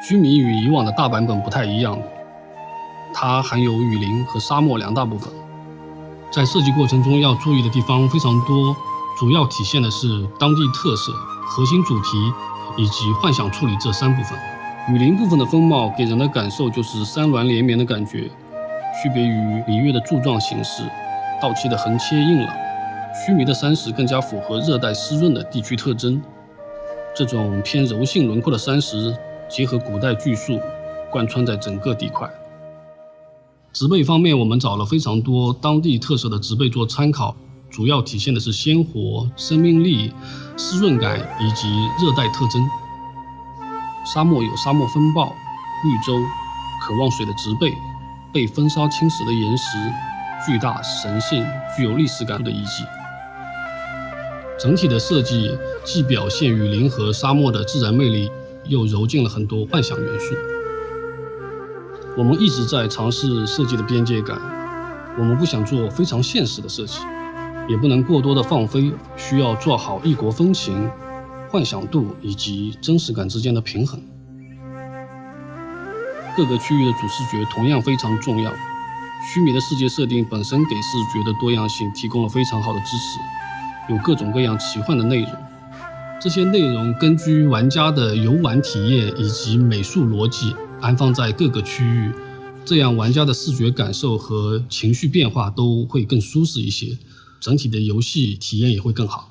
须弥与以往的大版本不太一样，它含有雨林和沙漠两大部分。在设计过程中要注意的地方非常多，主要体现的是当地特色、核心主题以及幻想处理这三部分。雨林部分的风貌给人的感受就是山峦连绵的感觉，区别于里约的柱状形式、道气的横切硬朗。须弥的山石更加符合热带湿润的地区特征，这种偏柔性轮廓的山石结合古代巨树，贯穿在整个地块。植被方面，我们找了非常多当地特色的植被做参考，主要体现的是鲜活、生命力、湿润感以及热带特征。沙漠有沙漠风暴、绿洲、渴望水的植被、被风沙侵蚀的岩石、巨大、神性、具有历史感的遗迹。整体的设计既表现雨林和沙漠的自然魅力，又揉进了很多幻想元素。我们一直在尝试设计的边界感，我们不想做非常现实的设计，也不能过多的放飞，需要做好异国风情、幻想度以及真实感之间的平衡。各个区域的主视觉同样非常重要，须弥的世界设定本身给视觉的多样性提供了非常好的支持，有各种各样奇幻的内容。这些内容根据玩家的游玩体验以及美术逻辑安放在各个区域，这样玩家的视觉感受和情绪变化都会更舒适一些，整体的游戏体验也会更好。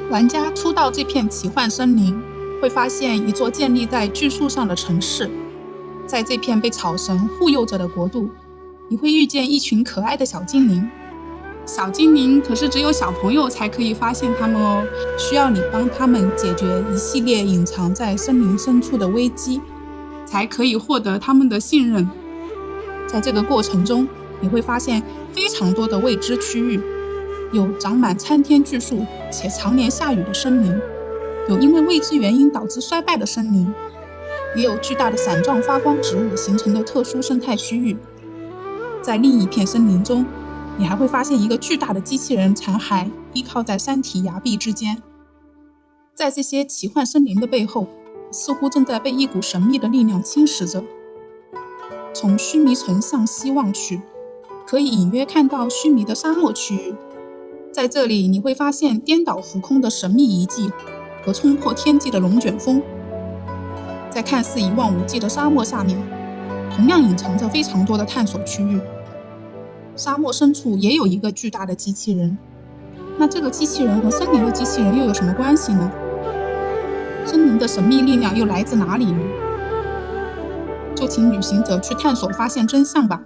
玩家初到这片奇幻森林，会发现一座建立在巨树上的城市。在这片被草神护佑着的国度，你会遇见一群可爱的小精灵。小精灵可是只有小朋友才可以发现它们哦，需要你帮他们解决一系列隐藏在森林深处的危机，才可以获得他们的信任。在这个过程中，你会发现非常多的未知区域，有长满参天巨树且常年下雨的森林，有因为未知原因导致衰败的森林，也有巨大的伞状发光植物形成的特殊生态区域。在另一片森林中，你还会发现一个巨大的机器人残骸依靠在山体崖壁之间。在这些奇幻森林的背后，似乎正在被一股神秘的力量侵蚀着。从须弥城向西望去，可以隐约看到须弥的沙漠区域。在这里，你会发现颠倒浮空的神秘遗迹和冲破天际的龙卷风。在看似一望无际的沙漠下面，同样隐藏着非常多的探索区域。沙漠深处也有一个巨大的机器人，那这个机器人和森林的机器人又有什么关系呢？森林的神秘力量又来自哪里呢？就请旅行者去探索发现真相吧。